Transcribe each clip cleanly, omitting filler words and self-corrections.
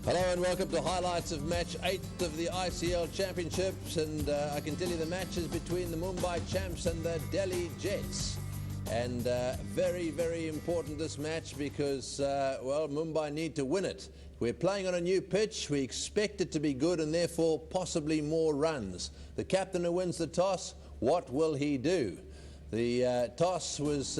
Hello and welcome to highlights of match 8 of the ICL Championships, and I can tell you the match is between the Mumbai champs and the Delhi Jets, and very, very important this match because well, Mumbai need to win it. We're playing on a new pitch, we expect it to be good and therefore possibly more runs. The captain who wins the toss, what will he do? The toss was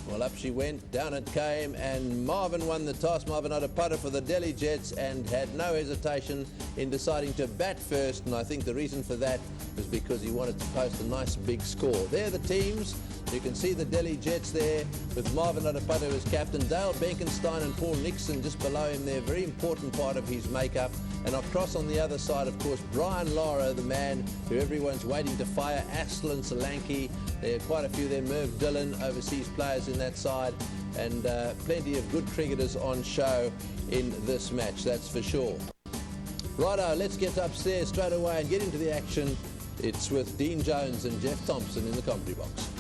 well, up she went, down it came, and Marvin won the toss. Marvin had a putter for the Delhi Jets and had no hesitation in deciding to bat first, and I think the reason for that was because he wanted to post a nice big score. There are the teams. You can see the Delhi Jets there with Marvin Adapatu as captain, Dale Benkenstein and Paul Nixon just below him there, very important part of his makeup. And across on the other side, of course, Brian Lara, the man who everyone's waiting to fire, Aslan Solanki, there are quite a few there, Merv Dillon, overseas players in that side, and plenty of good cricketers on show in this match, that's for sure. Righto, let's get upstairs straight away and get into the action. It's with Dean Jones and Jeff Thompson in the commentary box.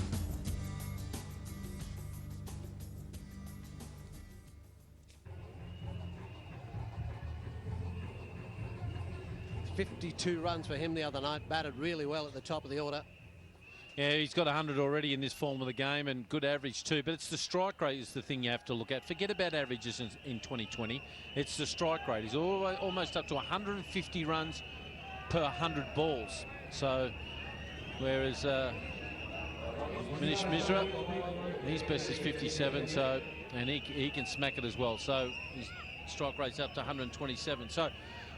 .52 runs for him the other night, batted really well at the top of the order. Yeah, he's got 100 already in this form of the game and good average too, but it's the strike rate is the thing you have to look at. Forget about averages in 2020. It's the strike rate. He's almost up to 150 runs per 100 balls. So, whereas Manish Mishra, his best is 57, so, and he can smack it as well. So his strike rate's up to 127. So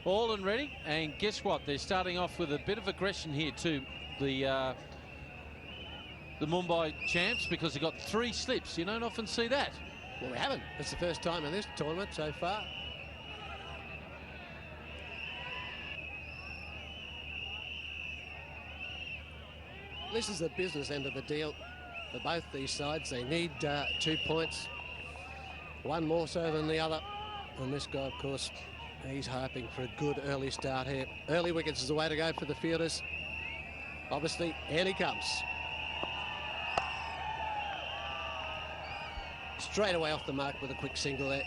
all and ready, and guess what? They're starting off with a bit of aggression here too, the Mumbai champs, because they got 3 slips. You don't often see that. Well, we haven't. It's the first time in this tournament so far. This is the business end of the deal for both these sides. They need 2 points, one more so than the other. And this guy, of course, he's hoping for a good early start here. Early wickets is the way to go for the fielders. Obviously, and he comes. Straight away off the mark with a quick single there.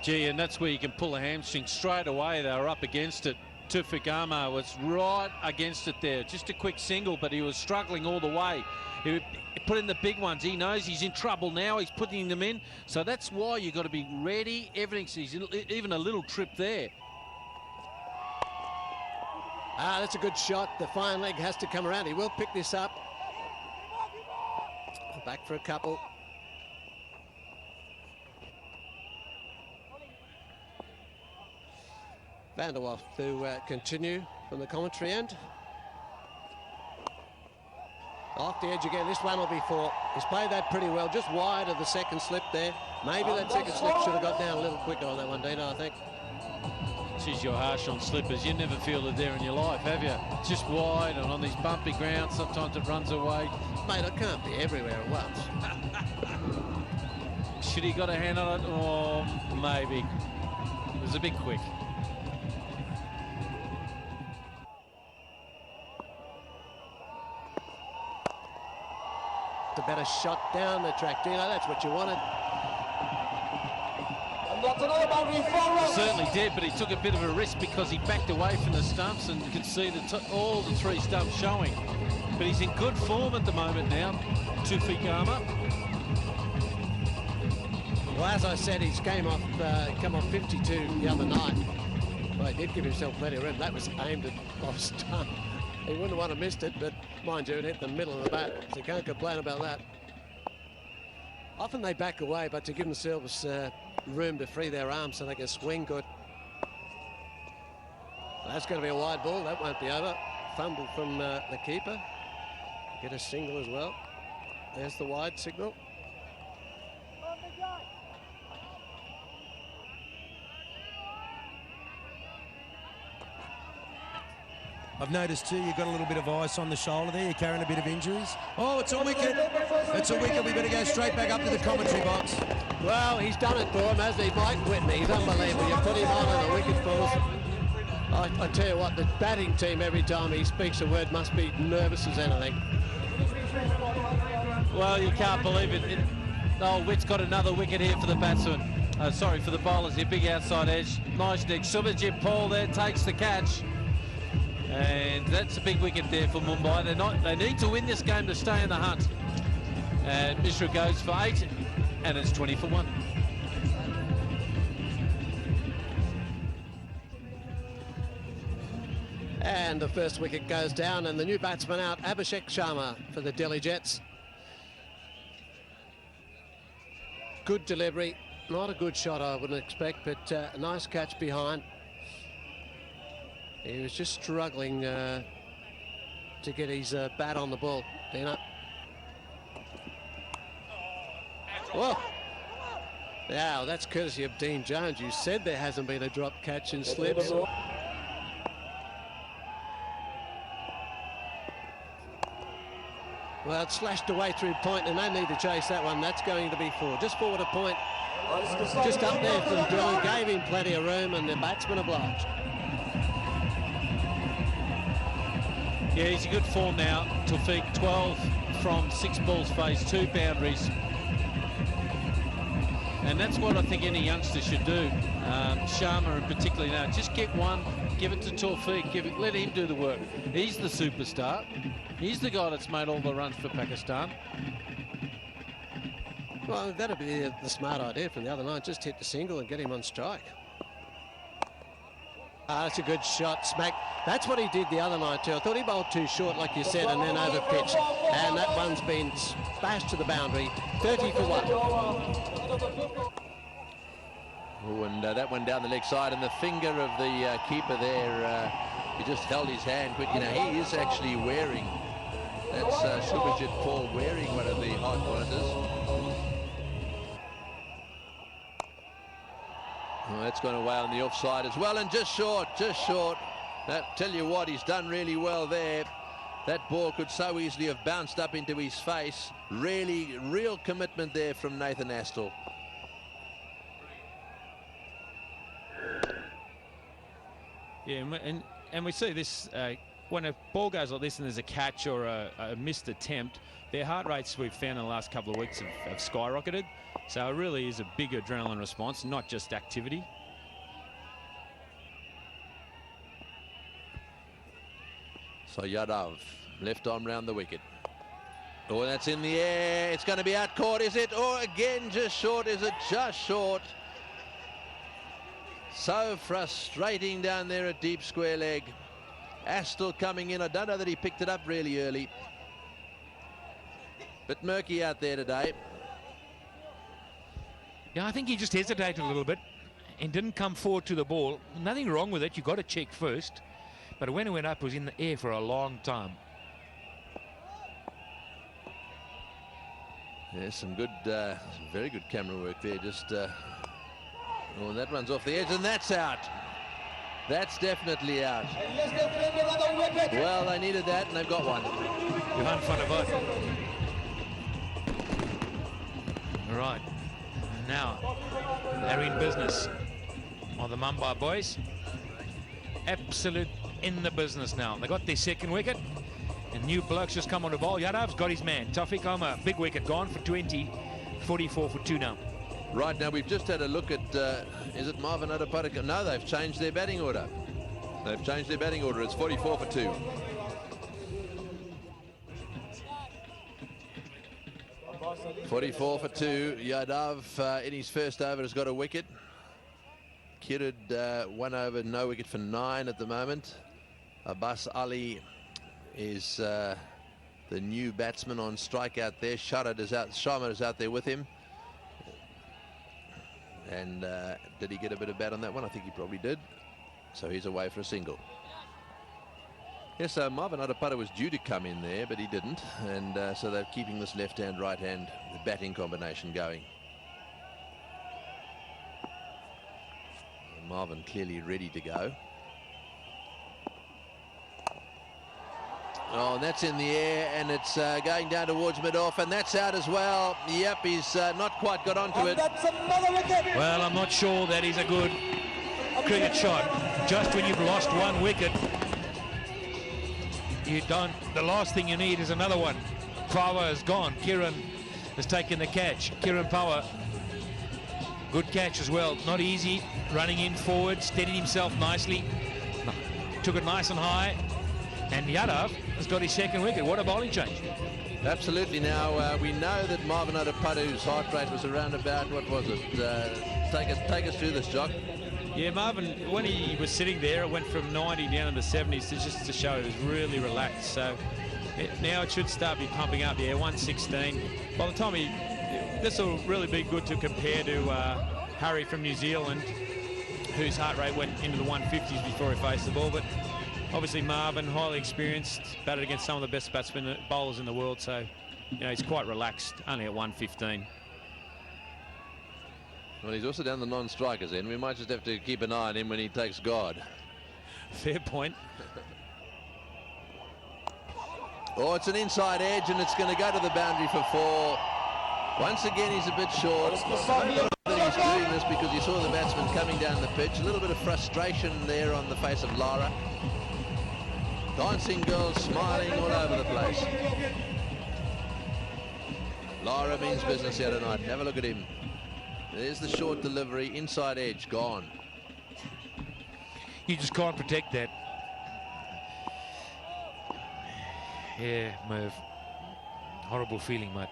Gee, and that's where you can pull a hamstring straight away. They were up against it. Tufigama was right against it there. Just a quick single, but he was struggling all the way. He put in the big ones. He knows he's in trouble now. He's putting them in. So that's why you've got to be ready. Everything's even a little trip there. Ah, that's a good shot. The fine leg has to come around. He will pick this up. Back for a couple. Van der Waal to continue from the commentary end. Off the edge again. This one will be 4. He's played that pretty well, just wide of the second slip there. Maybe that second slip should have got down a little quicker on that one, Dino, I think. Geez, you're harsh on slippers. You never feel it there in your life, have you? Just wide and on these bumpy grounds, sometimes it runs away. Mate, it can't be everywhere at once. Should he got a hand on it? Oh, maybe. It was a bit quick. The better shot down the track, Dino. That's what you wanted. Certainly did, but he took a bit of a risk because he backed away from the stumps, and you could see all the 3 stumps showing. But he's in good form at the moment now, Tufigama. Well, as I said, he's come off 52 the other night. Well, he did give himself plenty of room. That was aimed at off stump. He wouldn't want to have missed it, but mind you, it hit the middle of the bat, so you can't complain about that. Often they back away, but to give themselves room to free their arms so they can swing good. That's going to be a wide ball. That won't be over. Fumble from the keeper. Get a single as well. There's the wide signal. I've noticed too, you've got a little bit of ice on the shoulder there. You're carrying a bit of injuries. Oh, it's a wicket. It's a wicket. We better go straight back up to the commentary box. Well, he's done it for him, hasn't he? Mike Whitney, he's unbelievable. You put him on and the wicket falls. I tell you what, the batting team, every time he speaks a word, must be nervous as anything. Well, you can't believe it. Oh, Witt's got another wicket here for the batsman. sorry, for the bowlers here. Big outside edge. Nice nick. Subhajit Paul there takes the catch. And that's a big wicket there for Mumbai. They need to win this game to stay in the hunt. And Mishra goes for 8, and it's 20 for 1. And the first wicket goes down, and the new batsman out, Abhishek Sharma for the Delhi Jets. Good delivery, not a good shot I wouldn't expect, but a nice catch behind. He was just struggling to get his bat on the ball, Dino. Whoa. Now, that's courtesy of Dean Jones. You said there hasn't been a drop catch and slips. Well, it slashed away through point, and they need to chase that one. That's going to be 4. Just forward a point. Just up there from Dillon, gave him plenty of room, and the batsman obliged. Yeah, he's in good form now. Tawfiq, 12 from 6 balls faced, 2 boundaries. And that's what I think any youngster should do. Sharma in particular now. Just get one, give it to Tawfiq, let him do the work. He's the superstar. He's the guy that's made all the runs for Pakistan. Well, that'd be the smart idea from the other line. Just hit the single and get him on strike. That's a good shot, smack. That's what he did the other night too. I thought he bowled too short, like you said, and then over pitch. And that one's been bashed to the boundary. 30 for 1. Oh, and that one down the leg side, and the finger of the keeper there, he just held his hand quick. You know, he is actually wearing, that's Subhajit Paul wearing one of the heart monitors. Oh, that's gone away on the offside as well, and just short. That, tell you what, he's done really well there. That ball could so easily have bounced up into his face. Really, real commitment there from Nathan Astle. Yeah, and we see this when a ball goes like this and there's a catch or a missed attempt, their heart rates we've found in the last couple of weeks have skyrocketed. So it really is a big adrenaline response, not just activity. So Yadav, left arm round the wicket. Oh, that's in the air. It's going to be out caught, is it? Or again, just short. Is it just short? So frustrating down there at deep square leg. Astle coming in. I don't know that he picked it up really early. But murky out there today. Yeah, I think he just hesitated a little bit and didn't come forward to the ball. Nothing wrong with it. You've got to check first. But when it went up, it was in the air for a long time. Yeah, some good, very good camera work there. Just, oh, that runs off the edge, and that's out. That's definitely out. Well, they needed that, and they've got one. Behind front of it. All right. Now, they're in business. Are the Mumbai boys? Absolute in the business now. They got their second wicket. And new blokes just come on the ball. Yadav's got his man. Tawfiq Omar, big wicket, gone for 20. 44 for 2 now. Right, now we've just had a look at, is it Marvin Adepadika? No, they've changed their batting order. They've changed their batting order. It's 44 for 2. For 2. Yadav in his first over has got a wicket. Kirid 1 over, no wicket for 9 at the moment. Abbas Ali is the new batsman on strike out there. Sharma is out there with him. And did he get a bit of bat on that one? I think he probably did. So he's away for a single. Yes, so Marvin Adepadika was due to come in there, but he didn't. And so they're keeping this left-hand, right-hand batting combination going. Marvin clearly ready to go. Oh, and that's in the air, and it's going down towards mid-off, and that's out as well. Yep, he's not quite got onto it. That's another wicket. Well, I'm not sure that is a good cricket shot. Just when you've lost 1 wicket, you don't. The last thing you need is another one. Power is gone. Kiran has taken the catch. Kiran Power Good catch as well. Not easy. Running in forward, steadied himself nicely. Took it nice and high. And Yadav has got his second wicket. What a bowling change. Absolutely. Now, we know that Marvin Adepadu's heart rate was around about, what was it? Take us through this, Jock. Yeah, Marvin, when he was sitting there, it went from 90 down to the 70s just to show he was really relaxed. So now it should start be pumping up. Yeah, 116. By the time this will really be good to compare to Harry from New Zealand, whose heart rate went into the 150s before he faced the ball. But obviously Marvin, highly experienced, batted against some of the best bowlers in the world. So, you know, he's quite relaxed, only at 115. Well, he's also down the non-strikers end. We might just have to keep an eye on him when he takes guard. Fair point. Oh, it's an inside edge, and it's going to go to the boundary for 4. Once again, he's a bit short. I don't know that he's doing this because he saw the batsman coming down the pitch. A little bit of frustration there on the face of Lara. Dancing girls smiling all over the place. Lara means business here tonight. Have a look at him. There's the short delivery, inside edge, gone. You just can't protect that. Yeah, Merv. Horrible feeling, mate.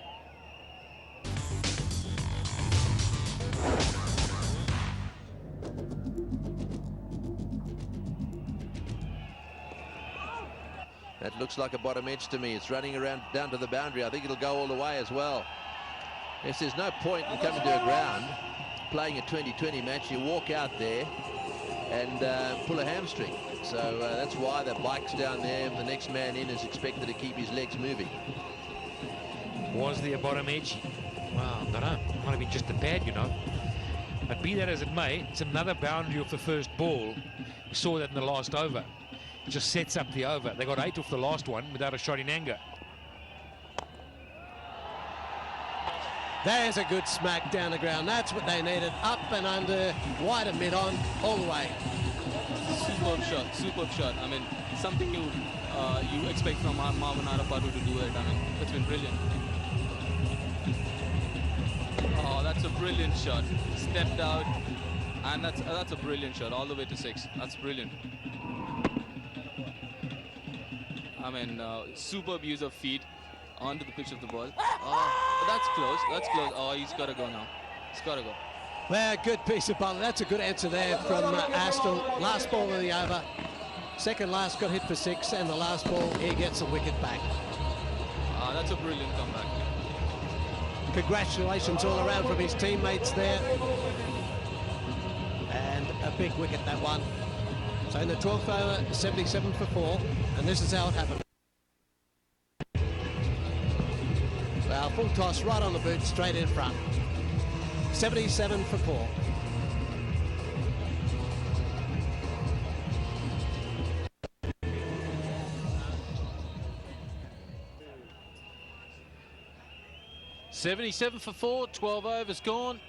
That looks like a bottom edge to me. It's running around down to the boundary. I think it'll go all the way as well. Yes, there's no point in coming to a ground, playing a 2020 match. You walk out there and pull a hamstring. So that's why the bike's down there. The next man in is expected to keep his legs moving. Was there a bottom edge? Well, I don't know. Might have been just a pad, you know. But be that as it may, it's another boundary off the first ball. We saw that in the last over. It just sets up the over. They got 8 off the last one without a shot in anger. There's a good smack down the ground. That's what they needed. Up and under, wide and mid on, all the way. Superb shot, superb shot. I mean, something you expect from Marvin Arapadu to do it. I mean, it's been brilliant. Oh, that's a brilliant shot. Stepped out, and that's a brilliant shot all the way to 6. That's brilliant. I mean, superb use of feet onto the pitch of the ball. That's close. That's close. Oh, he's got to go now. He's got to go. Well, good piece of bowling. That's a good answer there from Astle. Last ball of the over. Second last got hit for 6, and the last ball he gets a wicket back. That's a brilliant comeback. Congratulations all around from his teammates there. And a big wicket, that one. So in the 12th over, 77 for 4, and this is how it happened. Well, full toss right on the boot, straight in front. 77 for 4. $77 for 4, 12 overs gone.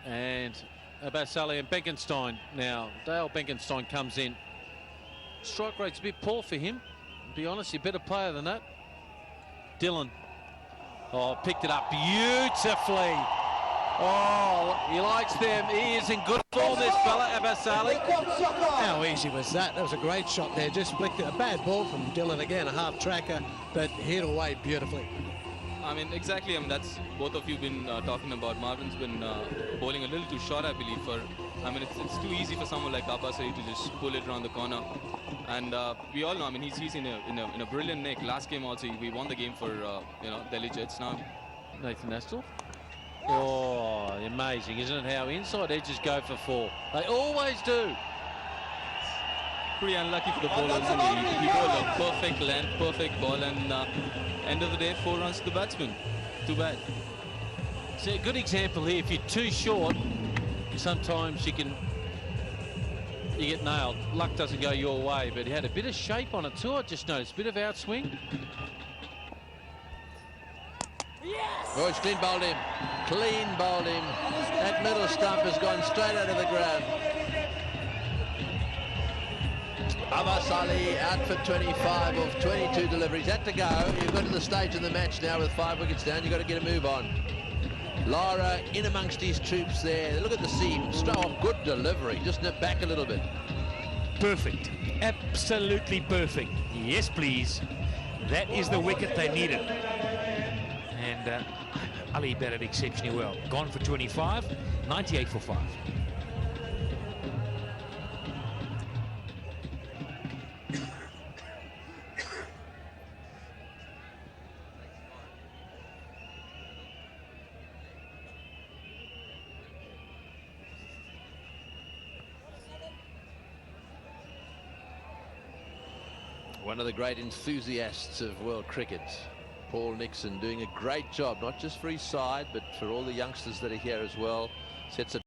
And Abbas Ali and Benkenstein now. Dale Benkenstein comes in. Strike rate's a bit poor for him. To be honest, he's a better player than that. Dylan. Oh, picked it up beautifully. Oh, he likes them. He is in good form, this fella, Abbas Ali. How easy was that? That was a great shot there. Just flicked it. A bad ball from Dylan again, a half tracker, but hit away beautifully. I mean, exactly. I mean, that's both of you been talking about. Marvin's been bowling a little too short, I believe. I mean, it's too easy for someone like Abbas Ali to just pull it around the corner. And we all know. I mean, he's in a brilliant nick. Last game also, we won the game for Delhi Jets. Now, Nathan Astle. Oh, amazing, isn't it? How inside edges go for 4. They always do. Pretty unlucky for the bowler. He bowled a perfect length, perfect ball, and end of the day, 4 runs to the batsman. Too bad. It's a good example here. If you're too short, sometimes you get nailed. Luck doesn't go your way, but he had a bit of shape on it too. I just noticed a bit of outswing. Oh, he's clean bowled him. Clean bowled him. That middle stump has gone straight out of the ground. Abbas Ali out for 25 of 22 deliveries. Had to go. You've got to the stage of the match now with 5 wickets down. You've got to get a move on. Lara in amongst his troops there. Look at the seam. Oh, good delivery. Just nip back a little bit. Perfect. Absolutely perfect. Yes, please. That is the wicket they needed. And Ali batted exceptionally well. Gone for 25, 98 for 5. One of the great enthusiasts of world cricket, Paul Nixon, doing a great job, not just for his side, but for all the youngsters that are here as well. Sets a